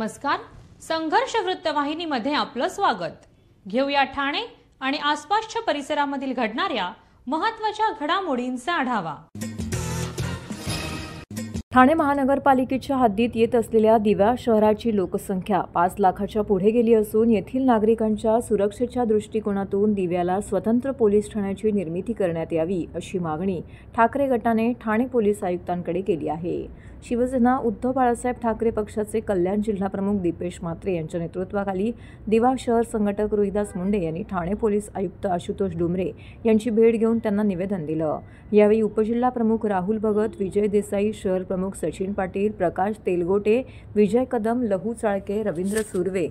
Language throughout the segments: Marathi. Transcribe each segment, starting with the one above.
नमस्कार, संघर्ष वृत्तवाहिनीमध्ये आपलं स्वागत। घेऊया ठाणे आणि आसपासच्या परिसरामधील घडणाऱ्या महत्त्वाच्या घडामोडींचा आढावा। ठाणे महानगरपालिकेच्या हद्दीत येत असलेल्या दिवा शहराची लोकसंख्या 5 लाखाच्या पुढे गेली असून येथील नागरिकांच्या सुरक्षेच्या दृष्टिकोनातून दिव्याला स्वतंत्र पोलीस ठाण्याची निर्मिती करण्यात यावी अशी मागणी ठाकरे गटाने ठाणे पोलीस आयुक्तांकडे केली आहे। शिवसेना उद्धव बाळासाहेब ठाकरे पक्षाचे कल्याण जिल्हाप्रमुख दीपेश म्हात्रे यांच्या नेतृत्वाखाली दिवा शहर संघटक रोहिदास मुंडे यांनी ठाणे पोलीस आयुक्त आशुतोष डुमरे यांची भेट घेऊन त्यांना निवेदन दिलं। यावेळी उपजिल्हा प्रमुख राहुल भगत, विजय देसाई, शहर प्रमुख सचिन पाटील, प्रकाश तेलगोटे, विजय कदम, लहू चाळके, रवींद्र सुर्वे,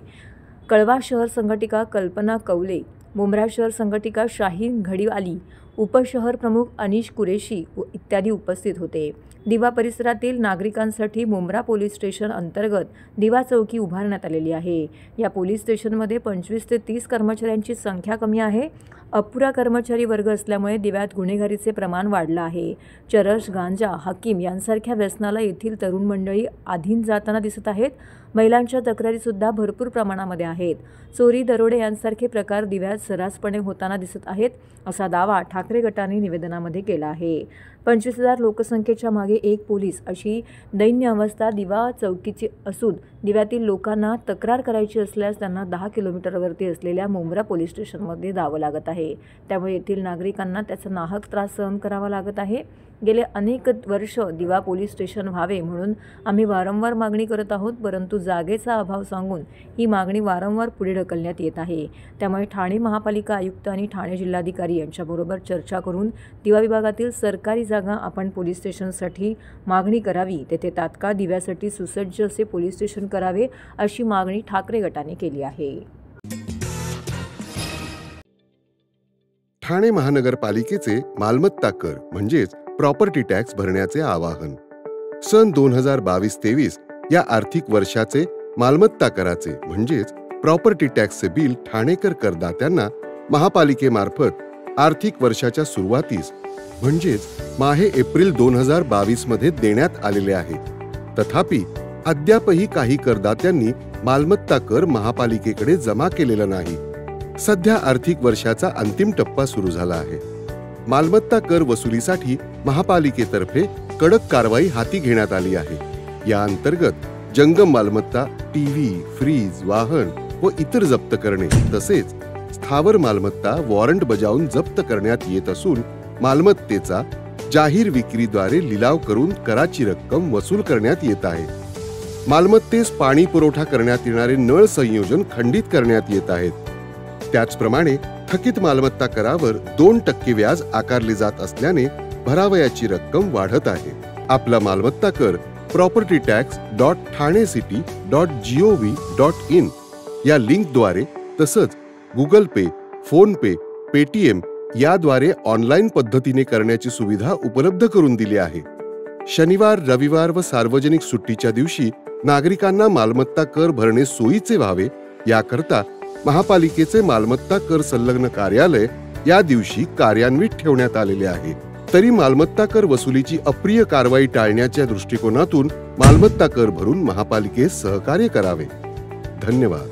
कळवा शहर संघटिका कल्पना कौले, मुंब्रा शहर संघटिका शाहीन घडीवाली, उपशहर प्रमुख अनिश कुरेशी इत्यादी उपस्थित होते। दिवा परिसरातील नागरिकांसाठी मुंब्रा पोलीस स्टेशन अंतर्गत दिवा चौकी उभारण्यात आलेली आहे। या पोलीस स्टेशनमध्ये 25 ते 30 कर्मचाऱ्यांची संख्या कमी आहे। अपुरा कर्मचारी वर्ग असल्यामुळे दिव्यात गुन्हेगारीचे प्रमाण वाढलं आहे। चरस, गांजा, हकीम यांसारख्या व्यसनाला येथील तरुण मंडळी अधीन जाताना दिसत आहेत। महिलांच्या तक्रारी सुद्धा भरपूर प्रमाणामध्ये आहेत। चोरी, दरोडे यांसारखे प्रकार दिव्यात सर्रासपणे होताना दिसत आहेत असा दावा ठाकरे गटाने निवेदनामध्ये केला आहे। 25,000 लोकसंख्येच्या मागे एक पोलीस अशी दैन्य अवस्था दिवा चौकीची असून दिव्यातील लोकांना तक्रार करायची असल्यास त्यांना 10 किलोमीटरवरती असलेल्या मुंब्रा पोलीस स्टेशनमध्ये जावं लागत आहे। त्यामुळे येथील नागरिकांना त्याचा नाहक त्रास सहन करावा लागत आहे। गेले अनेक वर्ष दिवा पोलीस स्टेशन व्हावे म्हणून आम्ही वारंवार मागणी करत आहोत, परंतु जागेचा अभाव सांगून ही मागणी वारंवार पुढे ढकलण्यात येत आहे। त्यामुळे ठाणे महापालिका आयुक्त आणि ठाणे जिल्हाधिकारी यांच्याबरोबर चर्चा करून दिवा विभागातील सरकारी जागा आपण पोलीस स्टेशनसाठी मागणी करावी, तेथे तात्काळ दिव्यासाठी सुसज्ज असे पोलीस स्टेशन करावे अशी मागणी ठाकरे गटाने केली आहे। ठाणे महानगरपालिकेचे मालमत्ता कर म्हणजेच प्रॉपर्टी टॅक्स भरण्याचे आवाहन। सन 2022-23 या आर्थिक वर्षाचे मालमत्ता कराचे म्हणजेच प्रॉपर्टी टॅक्सचे बिल ठाणेकर करदात्यांना महापालिकेमार्फत आर्थिक वर्षाच्या सुरुवातीस म्हणजेच माहे एप्रिल 2022 मध्ये देण्यात आलेले आहे। तथापि अद्यापही काही करदात्यांनी मालमत्ता कर महापालिकेकडे जमा केलेला नाही। सध्या आर्थिक वर्षाचा अंतिम टप्पा सुरू झाला आहे। मालमत्ता कर वसुलीसाठी महापालिकेतर्फे कडक कारवाई हाती घेण्यात आली आहे। या अंतर्गत जंगम मालमत्ता, टीव्ही, फ्रीज, वाहन व इतर जप्त करणे तसेच स्थावर मालमत्ता वॉरंट बजावून जप्त करण्यात येत असून मालमत्तेचा जाहीर विक्रीद्वारे लिलाव करून कराची रक्कम वसूल करण्यात येत आहे। मालमत्तेस पाणी पुरवठा करण्यात येणारे नळ संयोजन खंडित करण्यात येत आहेत। त्याचप्रमाणे थकीत मालमत्ता करावर 2% व्याज आकारले जात असल्याने भरावयाची रक्कम वाढत आहे। आपला मालमत्ता कर propertytax.thanecity.gov.in या लिंकद्वारे तसंच गुगल पे, फोन पे, पेटीएम याद्वारे ऑनलाईन पद्धतीने करण्याची सुविधा उपलब्ध करून दिली आहे। शनिवार, रविवार व सार्वजनिक सुट्टीच्या दिवशी नागरिकांना मालमत्ता कर भरणे सोयीचे व्हावे याकरता महापालिकेचे मालमत्ता कर संलग्न कार्यालय या दिवशी कार्यान्वित ठेवण्यात आलेले आहे। तरी मालमत्ता कर वसुलीची अप्रिय कारवाई टाळण्याच्या दृष्टिकोनातून मालमत्ता कर भरून महापालिकेस सहकार्य करावे। धन्यवाद।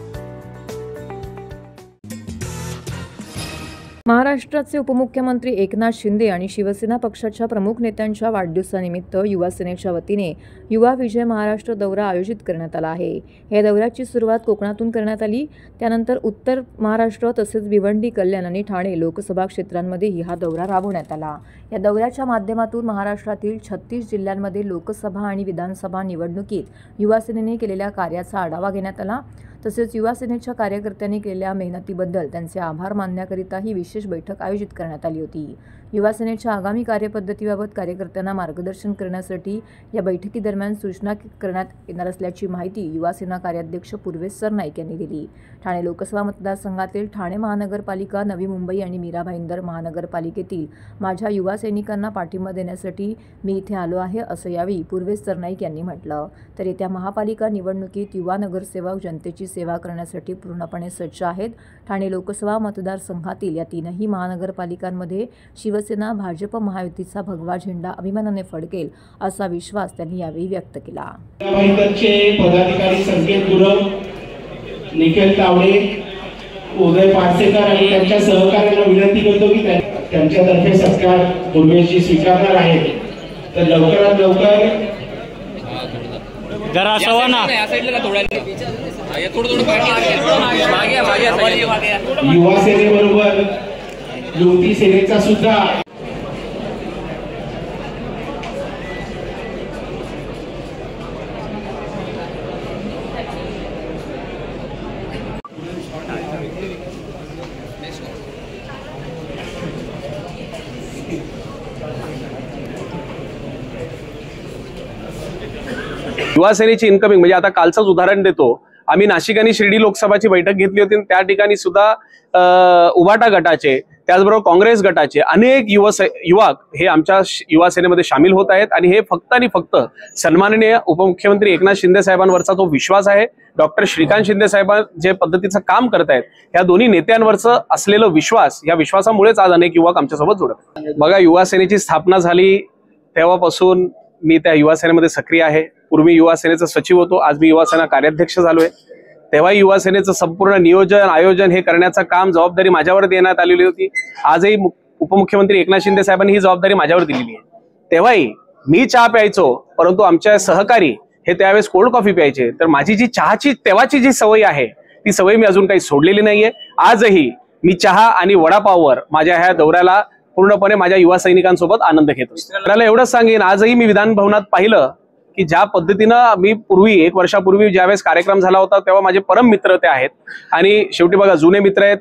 महाराष्ट्राचे उपमुख्यमंत्री एकनाथ शिंदे आणि शिवसेना पक्षाच्या प्रमुख नेत्यांच्या वाढदिवसानिमित्त युवा सेनेच्या वतीने युवा विजय महाराष्ट्र दौरा आयोजित करण्यात आला आहे। या दौऱ्याची सुरुवात कोकणातून करण्यात आली, त्यानंतर उत्तर महाराष्ट्र तसेच भिवंडी, कल्याण आणि ठाणे लोकसभा क्षेत्रांमध्येही हा दौरा राबवण्यात आला। या दौऱ्याच्या माध्यमातून महाराष्ट्रातील 36 जिल्ह्यांमध्ये लोकसभा आणि विधानसभा निवडणुकीत युवा सेनेने केलेल्या कार्याचा आढावा घेण्यात आला। तसेच युवा सेनेच्या कार्यकर्त्यांनी केलेल्या मेहनतीबद्दल त्यांचे आभार मानण्याकरिता ही विशेष बैठक आयोजित करण्यात आली होती। युवा सेनेच्या आगामी कार्यपद्धतीबाबत कार्यकर्त्यांना मार्गदर्शन करण्यासाठी या बैठकीदरम्यान सूचना करण्यात येणार असल्याची माहिती युवा सेना कार्याध्यक्ष पूर्वेश सरनाईक यांनी दिली। ठाणे लोकसभा मतदारसंघातील ठाणे महानगरपालिका, नवी मुंबई आणि मीरा भाईंदर महानगरपालिकेतील माझ्या युवा सैनिकांना पाठिंबा देण्यासाठी मी इथे आलो आहे असं यावेळी पूर्वेश सरनाईक यांनी म्हटलं। तर येत्या महापालिका निवडणुकीत युवा नगरसेवक जनतेची सेवा करण्यासाठी पूर्णपणे सज्ज आहेत। ठाणे लोकसभा मतदारसंघातील या 3ही महानगरपालिकांमध्ये शिवसेना शिवसेना भाजप महायुतीचा भगवा झेंडा अभिमानाने फडकेल असा विश्वास त्यांनी यावेळी व्यक्त केला. पदाधिकारी संकेत गुरव, निखिल तावडे, उदय पारसेकर आणि त्यांच्या सहकार्यांना विनंती करतो की त्यांच्यातर्फे सत्कार उर्मेशजी स्वीकारणार आहेत. तर लवकरात लवकर जरा सवाना युवा सेनेबरोबर युवती सेनेचा सुद्धा युवा सेनेची इन्कमिंग म्हणजे आता कालचंच उदाहरण देतो. आम्ही नाशिक आणि शिर्डी लोकसभाची बैठक घेतली होती. त्या ठिकाणी सुद्धा उभाटा गटाचे त्याचबरोबर काँग्रेस गटाचे अनेक युवक हे आमच्या युवा सेनेमध्ये सामील होत आहेत. आणि हे फक्त आणि फक्त सन्माननीय उपमुख्यमंत्री एकनाथ शिंदे साहेबांवरचा तो विश्वास आहे. डॉक्टर श्रीकांत शिंदे साहेब जे पद्धतीचं काम करतायत या दोन्ही नेत्यांवरचं असलेलं विश्वास, या विश्वासामुळेच आज अनेक युवक आमच्यासोबत जोडत आहेत. बघा, युवा सेनेची स्थापना झाली तेव्हापासून मी त्या युवा सेनेमध्ये सक्रिय आहे. पूर्वी युवा सेनेचा सचिव होतो, आज मी युवा सेना कार्याध्यक्ष झालोय. तेव्हा युवा सेनेचं संपूर्ण नियोजन आयोजन हे करण्याचं काम जबाबदारी माझ्यावर देण्यात आलेली होती. आजही उपमुख्यमंत्री एकनाथ शिंदे साहेबांनी ही जबाबदारी माझ्यावर दिलेली आहे. तेव्हाही मी चहा प्यायचो, परंतु आमच्या सहकारी हे त्यावेळेस कोल्ड कॉफी प्यायचे. तर माझी जी चहाची तेव्हाची जी सवय आहे ती सवय मी अजून काही सोडलेली नाहीये. आजही मी चहा आणि वडापाववर माझ्या ह्या दौऱ्याला पूर्णपणे माझ्या युवा सैनिकांसोबत आनंद घेत असतो. त्याला एवढंच सांगेन, आजही मी विधान भवनात पाहिलं की ज्या पद्धतीनं मी पूर्वी 1 वर्षापूर्वी ज्यावेळेस कार्यक्रम झाला होता तेव्हा माझे परम मित्र ते आहेत. आणि शेवटी बघा, जुने मित्र आहेत,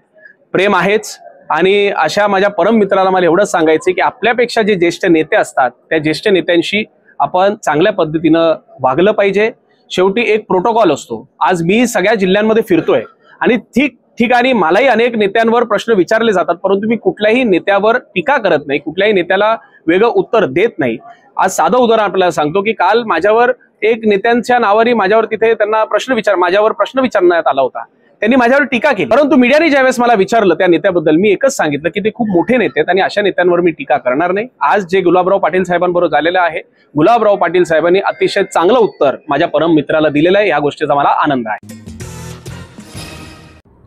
प्रेम आहेच. आणि अशा माझ्या परम मित्राला मला एवढंच सांगायचं की आपल्यापेक्षा जे ज्येष्ठ नेते असतात त्या ज्येष्ठ नेत्यांशी आपण चांगल्या पद्धतीनं वागलं पाहिजे. शेवटी एक प्रोटोकॉल असतो. आज मी सगळ्या जिल्ह्यांमध्ये फिरतोय आणि ठिकाणी मलाही अनेक नेत्यांवर प्रश्न विचारले जातात, परंतु मी कुठल्याही नेत्यावर टीका करत नाही, कुठल्याही नेत्याला वेगळं उत्तर देत नाही. आज साधं उदाहरण आपल्याला सांगतो की काल माझ्यावर एक नेत्यांच्या नावाने माझ्यावर तिथे त्यांना माझ्यावर प्रश्न विचारण्यात आला होता. त्यांनी माझ्यावर टीका केली, परंतु मीडियाने ज्यावेळेस मला विचारलं त्या नेत्याबद्दल मी एकच सांगितलं की ते खूप मोठे नेते आहेत आणि अशा नेत्यांवर मी टीका करणार नाही. आज जे गुलाबराव पाटील साहेबांबरोबर झालेलं आहे, गुलाबराव पाटील साहेबांनी अतिशय चांगलं उत्तर माझ्या परम मित्राला दिलेलं आहे. या गोष्टीचा मला आनंद आहे.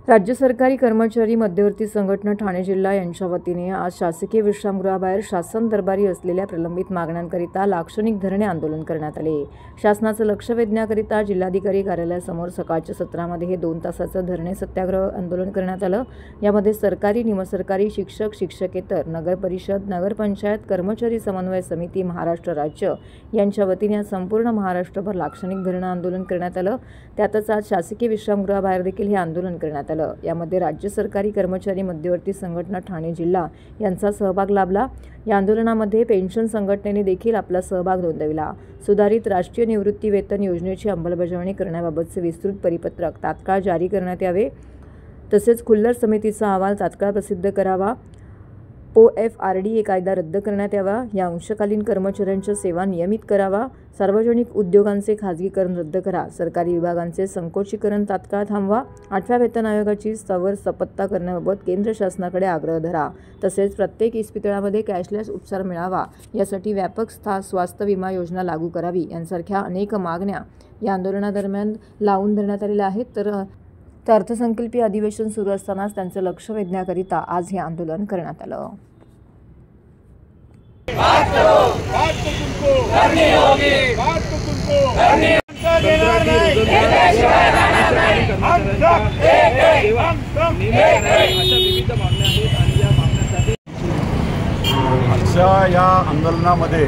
राज्य सरकारी कर्मचारी मध्यवर्ती संघटना ठाणे जिल्हा यांच्या वतीने आज शासकीय विश्रामगृहाबाहेर शासन दरबारी असलेल्या प्रलंबित मागण्यांकरिता लाक्षणिक धरणे आंदोलन करण्यात आले. शासनाचं लक्ष वेधण्याकरिता जिल्हाधिकारी कार्यालयासमोर सकाळच्या सत्रामध्ये हे 2 तासाचं धरणे सत्याग्रह आंदोलन करण्यात आलं. यामध्ये सरकारी, निमसरकारी, शिक्षक, शिक्षकेतर, नगर परिषद, नगरपंचायत, कर्मचारी समन्वय समिती, महाराष्ट्र राज्य यांच्या वतीने संपूर्ण महाराष्ट्रभर लाक्षणिक धरणे आंदोलन करण्यात आलं. त्यातच आज शासकीय विश्रामगृहाबाहेर देखील हे आंदोलन करण्यात आलं. यामध्ये राज्य सरकारी कर्मचारी मध्यवर्ती संघटना ठाणे जिल्हा यांचा सहभाग लाभला. या आंदोलनामध्ये पेन्शन संघटनेने देखील आपला सहभाग नोंदविला. सुधारित राष्ट्रीय निवृत्ती वेतन योजनेची अंमलबजावणी करण्याबाबतचे विस्तृत परिपत्रक तात्काळ जारी करण्यात यावे. तसेच खुल्लर समितीचा अहवाल तात्काळ प्रसिद्ध करावा. OFRDA कायदा रद्द करण्यात यावा. या अंशकालीन कर्मचाऱ्यांच्या सेवा नियमित करावा. सार्वजनिक उद्योगांचे खाजगीकरण रद्द करा. सरकारी विभागांचे संकोचीकरण तात्काळ थांबवा. 8व्या वेतन आयोगाची स्थावर सपत्ता करण्याबाबत केंद्र शासनाकडे आग्रह धरा. तसेच प्रत्येक इस्पितळामध्ये कॅशलेस उपचार मिळावा यासाठी व्यापक स्वास्थ्य विमा योजना लागू करावी. यांसारख्या अनेक मागण्या या आंदोलनादरम्यान लावून धरण्यात आलेल्या आहेत. तर अर्थसंकल्पीय अधिवेशन सुरू असतानाच त्यांचं लक्ष वेधण्याकरिता आज हे आंदोलन करण्यात आलं. आजच्या या आंदोलनामध्ये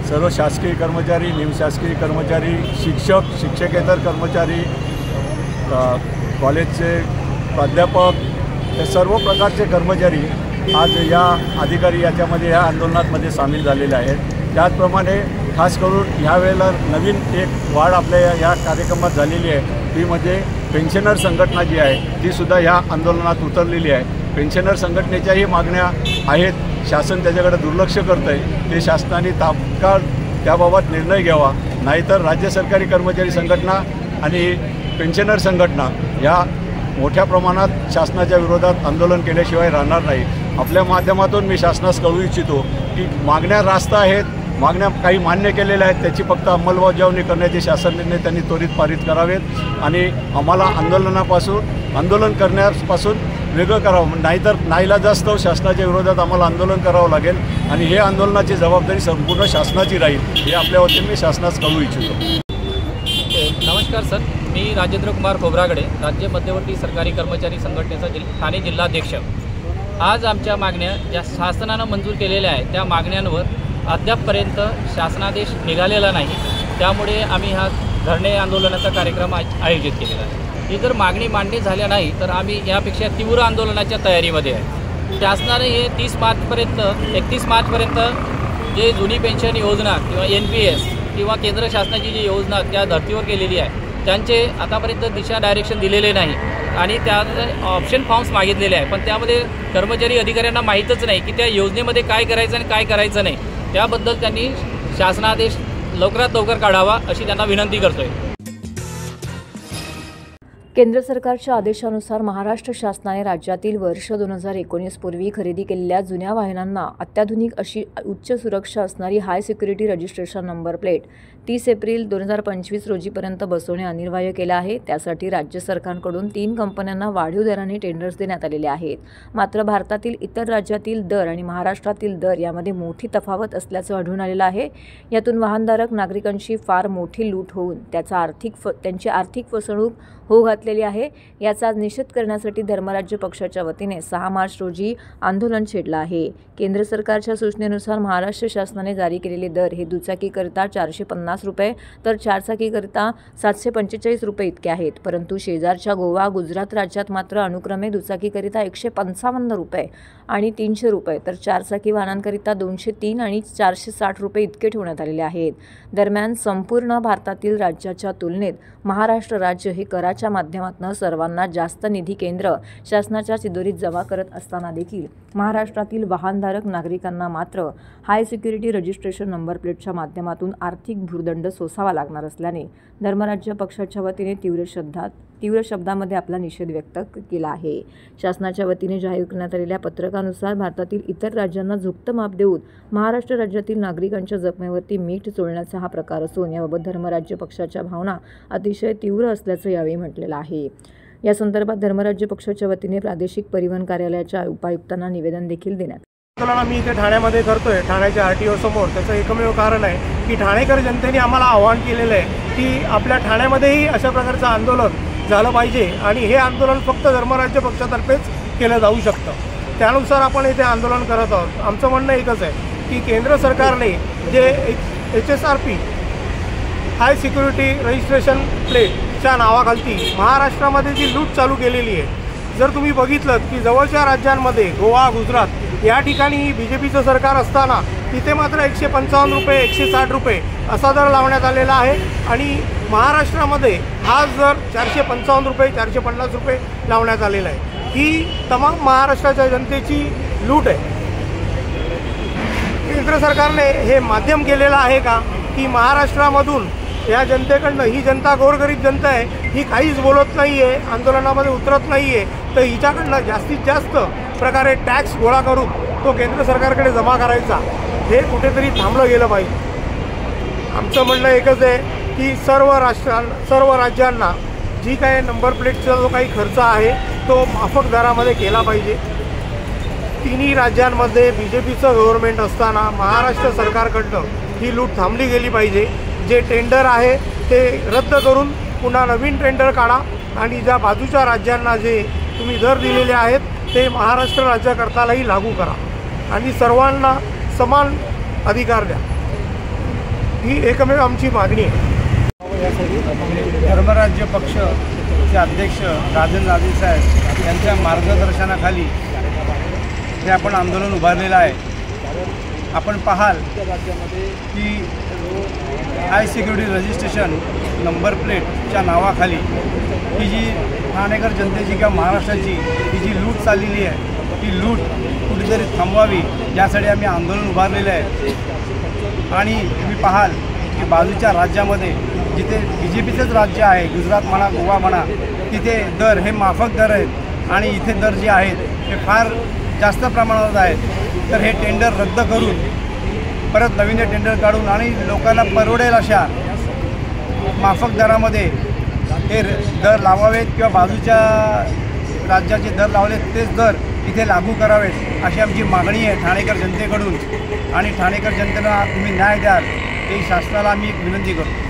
सर्व शासकीय कर्मचारी, निमशासकीय कर्मचारी, शिक्षक, शिक्षकेतर कर्मचारी, कॉलेजचे प्राध्यापक हे सर्व प्रकारचे कर्मचारी आज या अधिकारी याच्यामध्ये या आंदोलनामध्ये सामील झालेले आहेत. त्याचप्रमाणे खास करून ह्यावेळेला नवीन एक वाढ आपल्या या कार्यक्रमात झालेली आहे ती म्हणजे पेन्शनर संघटना जी आहे तीसुद्धा ह्या आंदोलनात उतरलेली आहे. पेन्शनर संघटनेच्याही मागण्या आहेत, शासन त्याच्याकडे दुर्लक्ष करतं आहे. ते शासनाने तात्काळ त्याबाबत निर्णय घ्यावा, नाहीतर राज्य सरकारी कर्मचारी संघटना आणि पेन्शनर संघटना या मोठ्या प्रमाणात शासनाच्या विरोधात आंदोलन केल्याशिवाय राहणार नाही. आपल्या माध्यमातून मी शासनास कळवू इच्छितो की मागण्या रास्त आहेत, मागण्या काही मान्य केलेल्या आहेत, त्याची फक्त अंमलबजावणी करण्याचे शासन निर्णय त्यांनी त्वरित पारित करावेत आणि आम्हाला आंदोलन करण्यापासून वेगळं करावं, नाहीतर नाईलाजास्तव शासनाच्या विरोधात आम्हाला आंदोलन करावं लागेल आणि हे आंदोलनाची जबाबदारी संपूर्ण शासनाची राहील हे आपल्या वतीने मी शासनास कळवू इच्छितो. नमस्कार सर, मी राजेंद्र कुमार खोब्रागडे, राज्य मध्यवर्ती सरकारी कर्मचारी संघटनेचा ठाणे जिल्हाध्यक्ष. आज आमच्या मागण्या ज्या शासनानं मंजूर केलेल्या आहेत त्या मागण्यांवर अद्यापपर्यंत शासनादेश निघालेला नाही. त्यामुळे आम्ही हा धरणे आंदोलनाचा कार्यक्रम आयोजित केलेला आहे. ही जर मागणी मान्य झाल्या नाही तर आम्ही यापेक्षा तीव्र आंदोलनाच्या तयारीमध्ये आहे. शासनाने हे 31 मार्चपर्यंत जे जुनी पेन्शन योजना किंवा NPS किंवा केंद्र शासनाची जी योजना त्या धर्तीवर केलेली आहे त्यांचे आतापर्यंत दिशा डायरेक्शन दिलेले नाही आणि त्यात ऑप्शन फॉर्म्स मागितलेले आहे, पण त्यामध्ये कर्मचारी अधिकाऱ्यांना माहीतच नाही की त्या योजनेमध्ये काय करायचं आणि काय करायचं नाही. त्याबद्दल त्यांनी शासनादेश लवकरात लवकर काढावा अशी त्यांना विनंती करतोय. केंद्र सरकारच्या आदेशानुसार महाराष्ट्र शासनाने राज्यातील वर्ष 2019 पूर्वी खरेदी केलेल्या जुन्या वाहनांना अत्याधुनिक अशी उच्च सुरक्षा असणारी हाय security registration number plate 30 April 2025 रोजीपर्यंत बसवणे अनिवार्य केलं आहे. त्यासाठी राज्य सरकारकडून 3 कंपन्यांना वाढीव दराने टेंडर्स देण्यात आलेले आहेत. मात्र भारतातील इतर राज्यातील दर आणि महाराष्ट्रातील दर यामध्ये मोठी तफावत असल्याचं आढळून आलेलं आहे. यातून वाहनधारक नागरिकांची फार मोठी लूट होऊन त्यांची आर्थिक फसवणूक होऊ घातलेली आहे. याचा निषेध करण्यासाठी धर्मराज्य पक्षाच्या वतीने 6 मार्च रोजी आंदोलन छेडलं आहे. केंद्र सरकारच्या सूचनेनुसार महाराष्ट्र शासनाने जारी केलेले दर हे दुचाकीकरिता 450 रुपये तर चारचाकीकरिता 745 रुपये इतके आहेत. परंतु शेजारच्या गोवा, गुजरात राज्यात मात्र अनुक्रमे दुचाकीकरिता 155 रुपये आणि 300 रुपये तर चारचाकी वाहनांकरिता 203 आणि 460 रुपये इतके ठेवण्यात आलेले आहेत. दरम्यान संपूर्ण भारतातील राज्याच्या तुलनेत महाराष्ट्र राज्य हे कराच्या माध्यमातून सर्वांना जास्त निधी केंद्र शासनाच्या तिजोरीत जमा करत असताना देखील महाराष्ट्रातील वाहनधारक नागरिकांना मात्र हाय सिक्युरिटी रजिस्ट्रेशन नंबर प्लेटच्या माध्यमातून आर्थिक भुर्दंड सोसावा लागणार असल्याने धर्मराज्य पक्षाच्या वतीने तीव्र शब्दामध्ये आपला निषेध व्यक्त केला आहे. शासनाच्या वतीने जाहीर करण्यात आलेल्या पत्रकानुसार भारतातील इतर राज्यांना झुकतं माप देऊन महाराष्ट्र राज्यातील नागरिकांच्या जखमेवरती मीठ चोळण्याचा हा प्रकार असून याबाबत धर्मराज्य पक्षाच्या भावना अतिशय तीव्र असल्याचं यावेळी म्हटलेलं आहे. या संदर्भात धर्मराज्य पक्षाच्या वतीने प्रादेशिक परिवहन कार्यालयाच्या उपायुक्तांना निवेदन देखील देण्यात मी इथे ठाण्यामध्ये करतोय, ठाण्याच्या RTO समोर. त्याचं एकमेव कारण आहे की ठाणेकर जनतेने आम्हाला आवाहन केलेलं आहे की आपल्या ठाण्यामध्येही अशा प्रकारचं आंदोलन झालं पाहिजे आणि हे आंदोलन फक्त धर्मराज्य पक्षातर्फेच केलं जाऊ शकतं. त्यानुसार आपण इथे आंदोलन करत आहोत. आमचं म्हणणं एकच आहे की केंद्र सरकारने जे HSRP हाय सिक्युरिटी रजिस्ट्रेशन प्लेटच्या नावाखाली महाराष्ट्रामध्ये जी लूट चालू केलेली आहे, जर तुम्ही बघितलं की जवळच्या राज्यांमध्ये गोवा, गुजरात या ठिकाणी BJPचं सरकार असताना तिथे मात्र 155 रुपये 160 रुपये असा दर लावण्यात आलेला आहे आणि महाराष्ट्रामध्ये हा दर 455 रुपये 450 रुपये लावण्यात आलेला आहे. ही तमाम महाराष्ट्राच्या जनतेची लूट आहे. केंद्र सरकारने हे माध्यम केलेलं आहे का की महाराष्ट्रामधून या जनतेकडनं, ही जनता गोरगरीब जनता आहे, ही काहीच बोलत नाही आहे, आंदोलनामध्ये उतरत नाही आहे, तर हिच्याकडनं जास्तीत जास्त प्रकारे टॅक्स गोळा करून तो केंद्र सरकारकडे जमा करायचा, हे कुठेतरी थांबलं गेलं पाहिजे. आमचं म्हणणं एकच आहे की सर्व राज्यांना जी काही नंबर प्लेटचा जो काही खर्च आहे तो माफक दरामध्ये केला पाहिजे. तिन्ही राज्यांमध्ये BJPचं गव्हर्नमेंट असताना महाराष्ट्र सरकारकडनं ही लूट थांबली गेली पाहिजे. जे टेंडर आहे ते रद्द करून पुन्हा नवीन टेंडर काढा आणि ज्या बाजूच्या राज्यांना जे तुम्ही दर दिलेले आहेत ते महाराष्ट्र राज्याकरतालाही लागू करा आणि सर्वांना समान अधिकार द्या. ही एकमेव आमची मागणी आहे. धर्मराज्य पक्षचे अध्यक्ष राजेंद्र आदी साहेब यांच्या मार्गदर्शनाखाली हे आपण आंदोलन उभारलेलं आहे. आपण पाहाल की हाय सिक्युरिटी रजिस्ट्रेशन नंबर प्लेटच्या नावाखाली ही जी ठाणेकर जनतेची किंवा महाराष्ट्राची ही जी लूट चाललेली आहे ती लूट कुठेतरी थांबवावी यासाठी आम्ही आंदोलन उभारलेलं आहे. आणि तुम्ही पाहाल की बाजूच्या राज्यामध्ये जिथे BJPचंच राज्य आहे, गुजरात म्हणा, गोवा म्हणा, तिथे दर हे माफक दर आहेत आणि इथे दर जे आहेत हे फार जास्त प्रमाणात आहेत, तर हे टेंडर रद्द करून परत नवीन टेंडर काढून आणि लोकांना परवडेल अशा माफक दरामध्ये हे दर लावावेत किंवा बाजूच्या राज्याचे दर लावले तेच दर इथे लागू करावेत अशी आमची मागणी आहे ठाणेकर जनतेकडून. आणि ठाणेकर जनतेला तुम्ही न्याय द्याल ही शासनाला आम्ही एक विनंती करतो.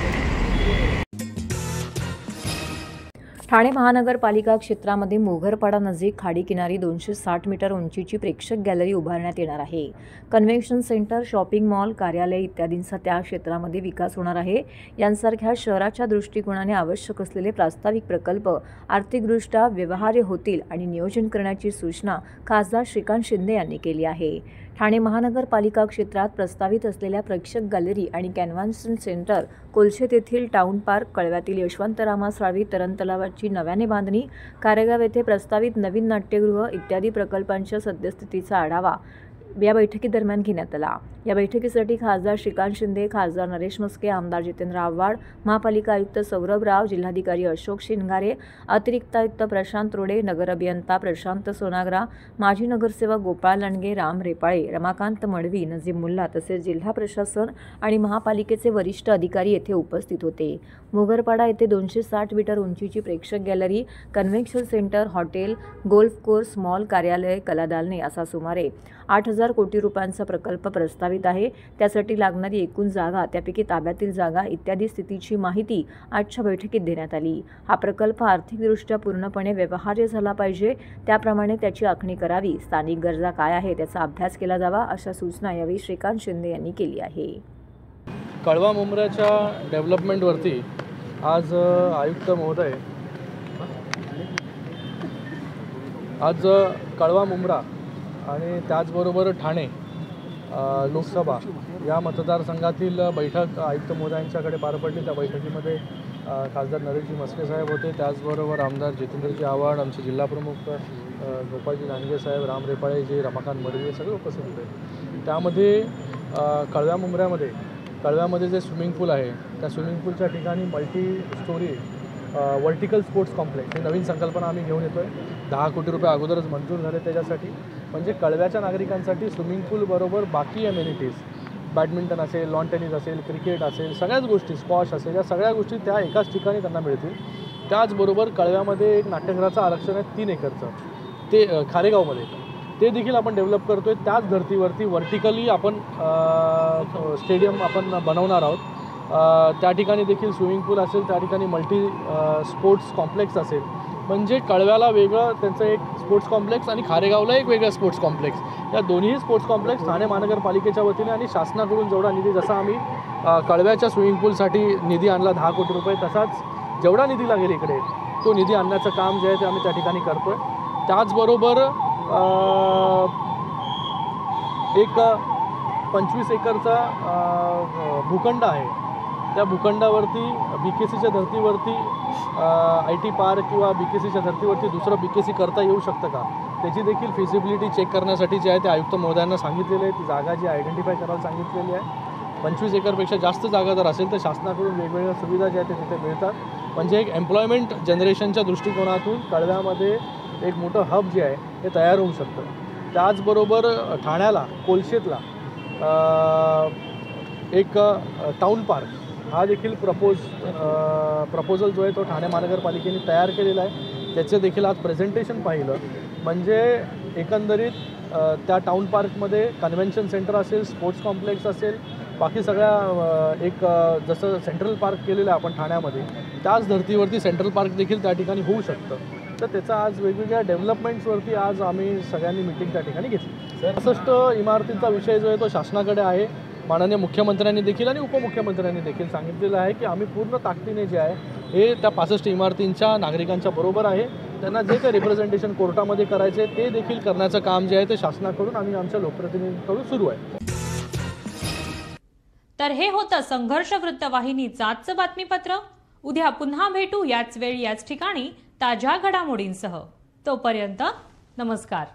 ठाणे महानगरपालिका क्षेत्रामध्ये मोघरपाडा नजीक खाडीकिनारी 260 मीटर उंचीची प्रेक्षक गॅलरी उभारण्यात येणार आहे. कन्व्हेन्शन सेंटर, शॉपिंग मॉल, कार्यालय इत्यादींचा त्या क्षेत्रामध्ये विकास होणार आहे. यांसारख्या शहराच्या दृष्टिकोनाने आवश्यक असलेले प्रास्ताविक प्रकल्प आर्थिकदृष्ट्या व्यवहार्य होतील आणि नियोजन करण्याची सूचना खासदार श्रीकांत शिंदे यांनी केली आहे. ठाणे महानगरपालिका क्षेत्रात प्रस्तावित असलेल्या प्रेक्षक गॅलरी आणि कन्व्हेन्शन सेंटर, कोलशेत येथील टाउन पार्क, कळव्यातील यशवंतरामा साळवी तरण तलावाची नव्याने बांधणी, कारेगाव येथे प्रस्तावित नवीन नाट्यगृह इत्यादी प्रकल्पांच्या सद्यस्थितीचा आढावा या बैठकीदरम्यान घेण्यात आला. या बैठकीसाठी खासदार श्रीकांत शिंदे, खासदार नरेश म्हस्के, आमदार जितेंद्र आव्हाड, महापालिका आयुक्त सौरभ राव, जिल्हाधिकारी अशोक शिंगारे, अतिरिक्त आयुक्त प्रशांत रोडे, नगर अभियंता प्रशांत सोनाग्रा, माजी नगरसेवक गोपाळ लांडगे, राम रेपाळे, रमाकांत मडवी, नजीम मुल्ला तसेच जिल्हा प्रशासन आणि महापालिकेचे वरिष्ठ अधिकारी येथे उपस्थित होते. मोगरपाडा येथे 260 मीटर उंचीची प्रेक्षक gallery, convention centre, hotel, golf course, mall, कार्यालय, कलादालने असा सुमारे 8,000 कोटी रुपयांचा प्रकल्प प्रस्तावित आहे. त्यासाठी लागणारी एकूण जागा, त्यापैकी ताब्यातील जागा इत्यादी स्थितीची माहिती आजच्या बैठकीत देण्यात आली. हा प्रकल्प आर्थिकदृष्ट्या पूर्णपणे व्यवहार्य झाला पाहिजे, त्याप्रमाणे त्याची आखणी करावी. स्थानिक गरजा काय आहे त्याचा अभ्यास केला जावा अशा सूचना यावेळी श्रीकांत शिंदे यांनी केली आहे. कळवा मुंब्र्याच्या डेव्हलपमेंटवरती आज आयुक्त महोदय कळवा मुंब्रा आणि त्याचबरोबर ठाणे लोकसभा या मतदारसंघातील बैठक आयुक्त महोदयांच्याकडे पार पडली. त्या बैठकीमध्ये खासदार नरेशजी म्हस्के साहेब होते, त्याचबरोबर आमदार जितेंद्रजी आव्हाड, आमचे जिल्हाप्रमुख गोपाळजी लांडगे साहेब, राम रेपाळेजी, रमाकांत मडवी सगळे उपस्थित होते. त्यामध्ये कळव्यामध्ये जे स्विमिंग पूल आहे त्या स्विमिंग पूलच्या ठिकाणी multi storey vertical sports complex ही नवीन संकल्पना आम्ही घेऊन येतो आहे. 10 कोटी रुपये अगोदरच मंजूर झाले त्याच्यासाठी. म्हणजे कळव्याच्या नागरिकांसाठी स्विमिंग पूलबरोबर बाकी अमेनिटीज, बॅडमिंटन असेल, लॉन टेनिस असेल, क्रिकेट असेल, सगळ्याच गोष्टी, स्क्वॉश असेल, या सगळ्या गोष्टी त्या एकाच ठिकाणी त्यांना मिळतील. त्याचबरोबर कळव्यामध्ये एक नाट्यगृहाचं आरक्षण आहे 3 एकरचं, ते खारेगावमध्ये, ते देखील आपण डेव्हलप करतो आहे. त्याच धर्तीवरती वर्टिकली आपण स्टेडियम आपण बनवणार आहोत. त्या ठिकाणी देखील स्विमिंग पूल असेल, त्या ठिकाणी मल्टी स्पोर्ट्स कॉम्प्लेक्स असेल. म्हणजे कळव्याला वेगळं त्यांचं एक स्पोर्ट्स कॉम्प्लेक्स आणि खारेगावला एक वेगळं स्पोर्ट्स कॉम्प्लेक्स, या दोन्ही स्पोर्ट्स कॉम्प्लेक्स ठाणे महानगरपालिकेच्या वतीने आणि शासनाकडून जेवढा निधी, जसा आम्ही कळव्याच्या स्विमिंग पूलसाठी निधी आणला 10 कोटी रुपये, तसाच जेवढा निधी लागेल इकडे तो निधी आणण्याचं काम जे आहे ते आम्ही त्या ठिकाणी करतो आहे. त्याचबरोबर एक 25 एकरचा भूखंड आहे. त्या भूखंडावरती BKCच्या धर्तीवरती IT पार्क किंवा BKCच्या धर्तीवरती दुसरं BKC करता येऊ शकतं का, त्याची देखील फिजिबिलिटी चेक करण्यासाठी जे आहे ते आयुक्त महोदयांना सांगितलेलं आहे. ती जागा जी आयडेंटिफाय करायला सांगितलेली आहे. 25 एकरपेक्षा जास्त जागा जर असेल तर शासनाकडून वेगवेगळ्या सुविधा ज्या आहेत ते तिथे मिळतात. म्हणजे एक एम्प्लॉयमेंट जनरेशनच्या दृष्टिकोनातून कळव्यामध्ये एक मोठं हब जे आहे हे तयार होऊ शकतं. त्याचबरोबर ठाण्याला, कोलशेतला एक टाउन पार्क हा देखील प्रपोजल जो आहे तो ठाणे महानगरपालिकेने तयार केलेला आहे. त्याचं देखील आज प्रेझेंटेशन पाहिलं. म्हणजे एकंदरीत त्या टाउन पार्कमध्ये कन्व्हेन्शन सेंटर असेल, स्पोर्ट्स कॉम्प्लेक्स असेल, बाकी सगळ्या एक जसं सेंट्रल पार्क केलेलं आहे आपण ठाण्यामध्ये, त्याच धर्तीवरती सेंट्रल पार्क देखील त्या ठिकाणी होऊ शकतं. तर त्याचा आज वेगवेगळ्या डेव्हलपमेंट्सवरती आज आम्ही सगळ्यांनी मिटिंग त्या ठिकाणी घेतली. 65 इमारतींचा विषय जो आहे तो शासनाकडे आहे. माननीय मुख्यमंत्र्यांनी देखील आणि उपमुख्यमंत्र्यांनी देखील सांगितलेलं आहे की आम्ही पूर्ण ताकदीने जे आहे हे त्या 65 इमारतींच्या नागरिकांच्या बरोबर आहे. त्यांना जे काही रिप्रेझेंटेशन कोर्टामध्ये करायचे ते देखील करण्याचं काम जे आहे ते शासनाकडून आणि आमच्या लोकप्रतिनिधींकडून सुरू आहे. तर हे होतं संघर्ष वृत्तवाहिनीचं आजचं बातमीपत्र. उद्या पुन्हा भेटू याच वेळी याच ठिकाणी ताज्या घडामोडींसह. तोपर्यंत नमस्कार.